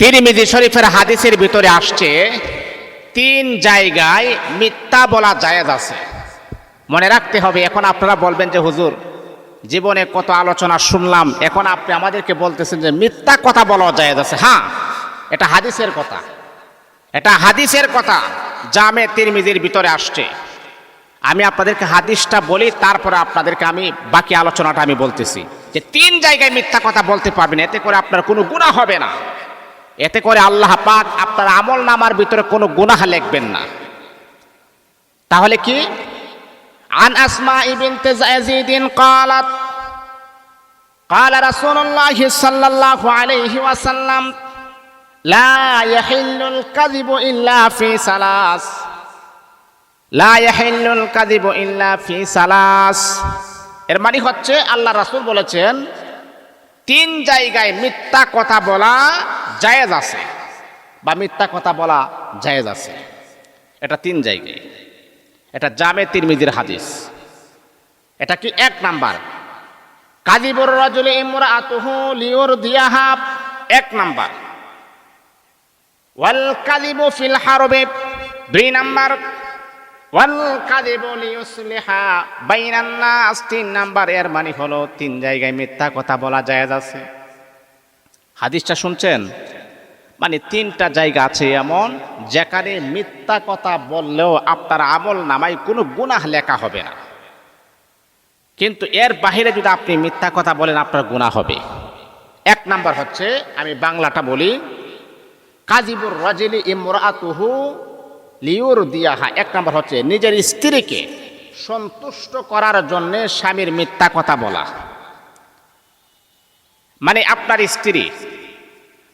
তিরমিজি শরীফের হাদিসের ভিতরে আসছে 3 জায়গায় মিথ্যা বলা জায়েজ আছে। মনে রাখতে হবে। এখন আপনারা বলবেন যে হুজুর জীবনে কত আলোচনা শুনলাম, এখন আপনি আমাদেরকে বলতেছেন যে মিথ্যা কথা বলা জায়েজ আছে। হ্যাঁ, এটা হাদিসের কথা, এটা হাদিসের কথা জামে তিরমিজির ভিতরে আসছে। আমি আপনাদেরকে হাদিসটা বলি, তারপরে আপনাদেরকে আমি বাকি আলোচনাটা আমি বলতেছি যে 3 জায়গায় মিথ্যা কথা বলতে পারবেন, এতে করে আপনার কোনো গুনাহ হবে না, এতে করে আল্লাহ পাক আপনার আমল নামার ভিতরে কোনো গুনাহ লিখবেন না। তাহলে কি? আন আসমা বিনতে ইয়াজিদ قالت قال رسول الله صلى الله عليه وسلم لا يحل الكذب الا في ثلاث لا يحل الكذب الا في ثلاث। এর মানে হচ্ছে আল্লাহ রাসূল বলেছেন 3 জায়গায় মিথ্যা কথা বলা জায়েজ আছে, বা মিথ্যা কথা বলা জায়েজ আছে। এটা 3 জায়গায়, এটা জামে তিরমিজির হাদিস। এটা কি? 1 নাম্বার কাযিবুর রাজুলি ইমরাআতুহু লিয়ুরদিয়াহা, 1 নাম্বার। ওয়াল কাযিবু ফিল হারবি, 2 নাম্বার। ওয়াল কাযিবু লিয়ুসলিহা বাইনান নাস, 3 নাম্বার। এর মানে হলো 3 জায়গায় মিথ্যা কথা বলা জায়েজ আছে। হাদিসটা শুনছেন? মানে 3টা জায়গা আছে এমন যেখানে মিথ্যা কথা বললেও আপনার আমল নামায় কোনো গুনাহ লেখা হবে না, কিন্তু এর বাহিরে যদি আপনি মিথ্যা কথা বলেন আপনার গুনাহ হবে। 1 নাম্বার হচ্ছে, আমি বাংলাটা বলি, কাযিবুর রাজুলি ইমরাআতুহু লিয়ুরদিয়াহা। 1 নাম্বার হচ্ছে নিজের স্ত্রীকে সন্তুষ্ট করার জন্য স্বামীর মিথ্যা কথা বলা। মানে আপনার স্ত্রী,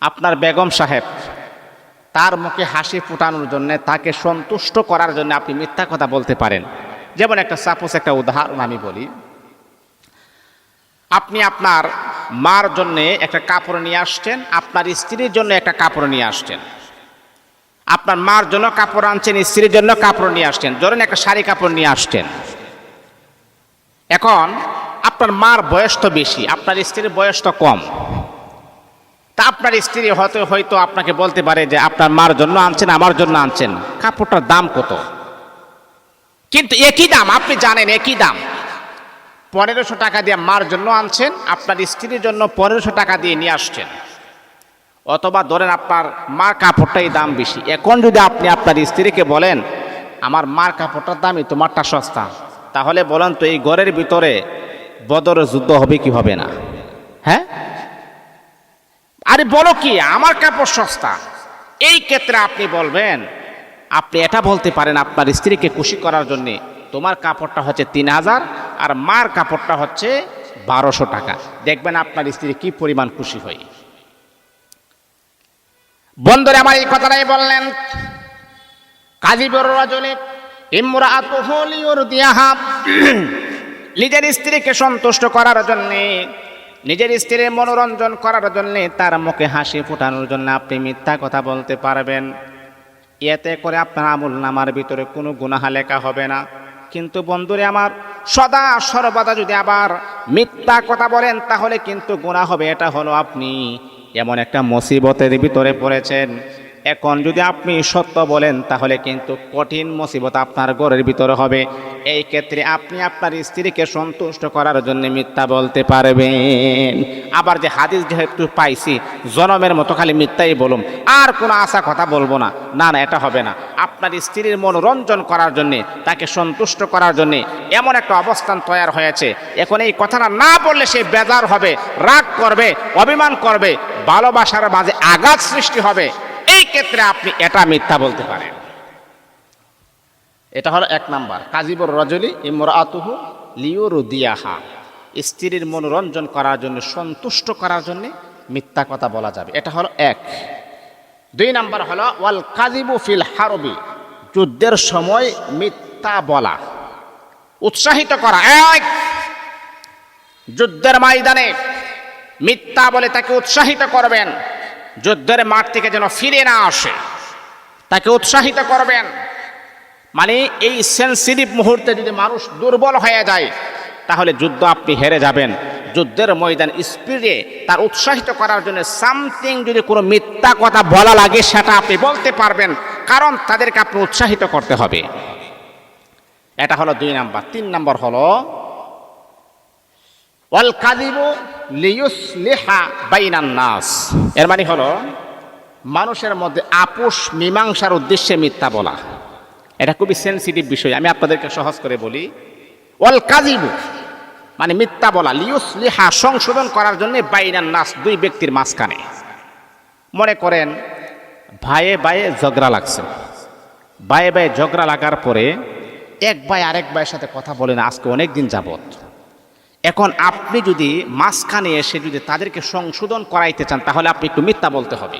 আপনার বেগম সাহেব, তার মুখে হাসি ফোটানোর জন্য, তাকে সন্তুষ্ট করার জন্য আপনি মিথ্যা কথা বলতে পারেন। যেমন একটা উদাহরণ আমি বলি। আপনি আপনার মার জন্য একটা কাপড় নিয়ে আসছেন, আপনার স্ত্রীর জন্য একটা কাপড় নিয়ে আসছেন। আপনার মার জন্য কাপড় আনছেন, স্ত্রীর জন্য কাপড় নিয়ে আসছেন। ধরেন একটা শাড়ি কাপড় নিয়ে আসছেন। এখন আপনার মার বয়স তো বেশি, আপনার স্ত্রীর বয়স তো কম। তা আপনার স্ত্রী হয়তো আপনাকে বলতে পারে যে আপনার মার জন্য আনছেন, আমার জন্য আনছেন, কাপড়টার দাম কত? কিন্তু একই দাম, আপনি জানেন একই দাম। 1500 টাকা দিয়ে মার জন্য আনছেন, আপনার স্ত্রীর জন্য 1500 টাকা দিয়ে নিয়ে আসছেন। অথবা ধরেন আপনার মার কাপড়টাই দাম বেশি। এখন যদি আপনি আপনার স্ত্রীকে বলেন আমার মার কাপড়টার দামই তোমারটা সস্তা, তাহলে বলেন তো এই ঘরের ভিতরে বদরের যুদ্ধ হবে কি হবে না? হ্যাঁ, আরে বলো কি আমার কাপড় সস্তা। এই ক্ষেত্রে আপনি বলবেন, আপনি এটা বলতে পারেন আপনার স্ত্রীকে খুশি করার জন্য, তোমার কাপড়টা হচ্ছে 3000 আর মার কাপড়টা হচ্ছে 1200 টাকা। দেখবেন আপনার স্ত্রী কি পরিমাণ খুশি হয়। বন্ধুরে আমার এই কথাটাই বললেন, কাযিবুর রাজুলি ইমরাআতুহু লিয়ুরদিয়াহা, নিজের স্ত্রীকে সন্তুষ্ট করার জন্য, নিজের স্ত্রীর মনোরঞ্জন করার জন্য, তার মুখে হাসি ফোটানোর জন্য আপনি মিথ্যা কথা বলতে পারবেন। এতে করে আপনার আমল নামার ভিতরে কোনো গুনাহ লেখা হবে না। কিন্তু বন্ধুরে আমার, সদা সর্বদা যদি আবার মিথ্যা কথা বলেন তাহলে কিন্তু গুনাহ হবে। এটা হলো আপনি এমন একটা মুসিবতের ভিতরে পড়েছেন। এখন যদি আপনি সত্য বলেন তাহলে কিন্তু কঠিন মুসিবত আপনার ঘরের ভিতরে হবে। এই ক্ষেত্রে আপনি আপনার স্ত্রীকে সন্তুষ্ট করার জন্য মিথ্যা বলতে পারবেন। আবার যে হাদিস যেহেতু পাইছি, জনমের মতো খালি মিথ্যাই বলুম, আর কোনো আশা কথা বলবো না, না না, এটা হবে না। আপনার স্ত্রীর মনোরঞ্জন করার জন্যে, তাকে সন্তুষ্ট করার জন্যে এমন একটা অবস্থান তৈরি হয়েছে, এখন এই কথাটা না বললে সে বেজার হবে, রাগ করবে, অভিমান করবে, ভালোবাসার মাঝে আঘাত সৃষ্টি হবে। এই ক্ষেত্রে আপনি এটা মিথ্যা বলতে পারেন। এটা হলো 1 নাম্বার, কাযিবুর রাজুলি ইমরাআতুহু লিয়ুরদিয়াহা, স্ত্রীর মনোরঞ্জন করার জন্য, সন্তুষ্ট করার জন্য মিথ্যা কথা বলা যাবে। এটা হলো 1। 2 নাম্বার হলো ওয়াল কাযিবু ফিল হারবি, যুদ্ধের সময় মিথ্যা বলা, উৎসাহিত করা। যুদ্ধের ময়দানে মিথ্যা বলে তাকে উৎসাহিত করবেন, যুদ্ধের মাঠ থেকে যেন ফিরে না আসে, তাকে উৎসাহিত করবেন। মানে এই সেন্সিটিভ মুহূর্তে যদি মানুষ দুর্বল হয়ে যায় তাহলে যুদ্ধ আপনি হেরে যাবেন। যুদ্ধের ময়দান স্পিডে তার উৎসাহিত করার জন্য সামথিং যদি কোনো মিথ্যা কথা বলা লাগে সেটা আপনি বলতে পারবেন, কারণ তাদেরকে আপনি উৎসাহিত করতে হবে। এটা হলো 2 নাম্বার। 3 নাম্বার হলো ওয়াল কাযিবু লিয়ুসলিহা বাইনান নাস। এর মানে হলো মানুষের মধ্যে আপোষ মীমাংসার উদ্দেশ্যে মিথ্যা বলা। এটা খুবই সেনসিটিভ বিষয়, আমি আপনাদেরকে সহজ করে বলি। ওয়াল কাযিবু মানে মিথ্যা বলা, লিয়ুসলিহা সংশোধন করার জন্য, বাইনান নাস 2 ব্যক্তির মাঝখানে। মনে করেন ভাইয়ে ভাইয়ে ঝগড়া লাগছে, ভাইয়ে ভাইয়ে ঝগড়া লাগার পরে এক ভাই আরেক ভাইয়ের সাথে কথা বলে না আজকে অনেক দিন যাবত। এখন আপনি যদি মাঝখানে এসে যদি তাদেরকে সংশোধন করাইতে চান, তাহলে আপনি একটু মিথ্যা বলতে হবে।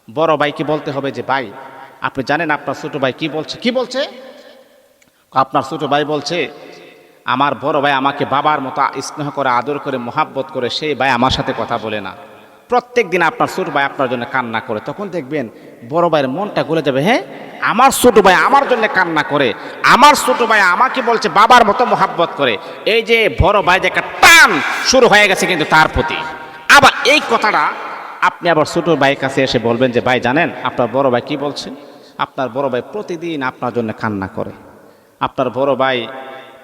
বড় ভাইকে বলতে হবে যে ভাই আপনি জানেন আপনার ছোট ভাই কি বলছে। কি বলছে? আপনার ছোট ভাই বলছে আমার বড় ভাই আমাকে বাবার মতো স্নেহ করে, আদর করে, মোহাব্বত করে, সেই ভাই আমার সাথে কথা বলে না। প্রত্যেক দিন আপনার ছোট ভাই আপনার জন্য কান্না করে। তখন দেখবেন বড় ভাইয়ের মনটা গলে যাবে, হ্যাঁ আমার ছোট ভাই আমার জন্য কান্না করে, আমার ছোট ভাই আমাকে বলছে বাবার মতো মোহাব্বত করে। এই যে বড় ভাই যে একটা টান শুরু হয়ে গেছে কিন্তু তার প্রতি। আবার এই কথাটা আপনি আবার ছোট ভাইয়ের কাছে এসে বলবেন যে ভাই জানেন আপনার বড় ভাই কি বলছে, আপনার বড় ভাই প্রতিদিন আপনার জন্য কান্না করে, আপনার বড় ভাই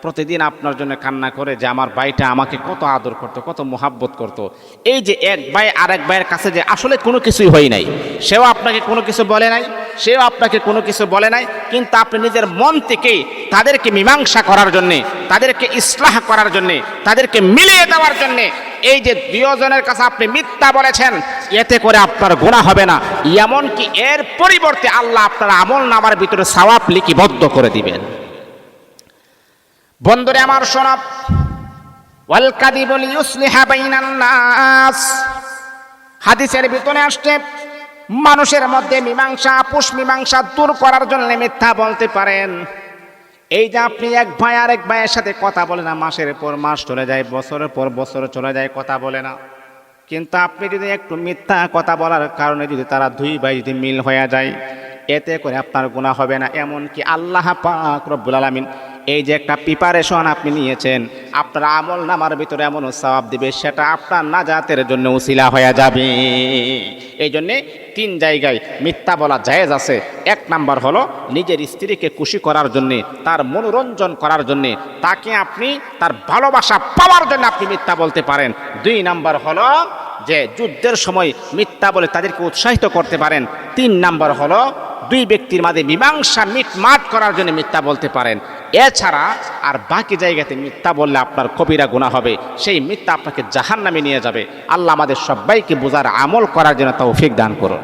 প্রতিদিন আপনার জন্য কান্না করে যে আমার ভাইটা আমাকে কত আদর করতো, কত মোহাব্বত করতো। এই যে এক ভাই আরেক ভাইয়ের কাছে যে আসলে কোনো কিছুই হয় নাই, সেও আপনাকে কোনো কিছু বলে নাই, সেও আপনাকে কোনো কিছু বলে নাই, কিন্তু আপনি নিজের মন থেকেই তাদেরকে মীমাংসা করার জন্যে, তাদেরকে ইসলাহ করার জন্যে, তাদেরকে মিলিয়ে দেওয়ার জন্যে এই যে 2 জনের কাছে আপনি মিথ্যা বলেছেন, এতে করে আপনার গুনাহ হবে না, এমনকি এর পরিবর্তে আল্লাহ আপনার আমল নামার ভিতরে সওয়াব লিপিবদ্ধ করে দিবেন। বন্ধুরে আমার শোনাব, ওয়াল কাযিবু লিয়ুসলিহা বাইনান নাস, হাদিসের ভিতরে আসছে মানুষের মধ্যে মীমাংসা, আপোষ মীমাংসা দূর করার জন্য মিথ্যা বলতে পারেন। এই যে আপনি এক ভাই আরেক ভাইয়ের সাথে কথা বলে না, মাসের পর মাস চলে যায়, বছরের পর বছর চলে যায়, কথা বলে না, কিন্তু আপনি যদি একটু মিথ্যা কথা বলার কারণে যদি তারা 2 ভাই যদি মিল হয়ে যায়, এতে করে আপনার গুনাহ হবে না। এমনকি আল্লাহ পাক রব্বুল আলামিন এই যে একটা প্রিপারেশন আপনি নিয়েছেন, আপনার আমল নামার ভিতরে এমন সওয়াব দিবে, সেটা আপনার নাজাতের জন্য উসিলা হয়ে যাবে। এই জন্যে 3 জায়গায় মিথ্যা বলা জায়েজ আছে। 1 নাম্বার হলো নিজের স্ত্রীকে খুশি করার জন্যে, তার মনোরঞ্জন করার জন্যে, তাকে আপনি তার ভালোবাসা পাওয়ার জন্য আপনি মিথ্যা বলতে পারেন। 2 নাম্বার হলো যে যুদ্ধের সময় মিথ্যা বলে তাদেরকে উৎসাহিত করতে পারেন। 3 নাম্বার হলো 2 ব্যক্তির মাঝে মীমাংসা মিটমাট করার জন্য মিথ্যা বলতে পারেন। এছাড়া আর বাকি জায়গাতে মিথ্যা বললে আপনার কবিরা গুনাহ হবে, সেই মিথ্যা আপনাকে জাহান্নামে নিয়ে যাবে। আল্লাহ আমাদের সবাইকে বোঝার আমল করার জন্য তৌফিক দান করুন।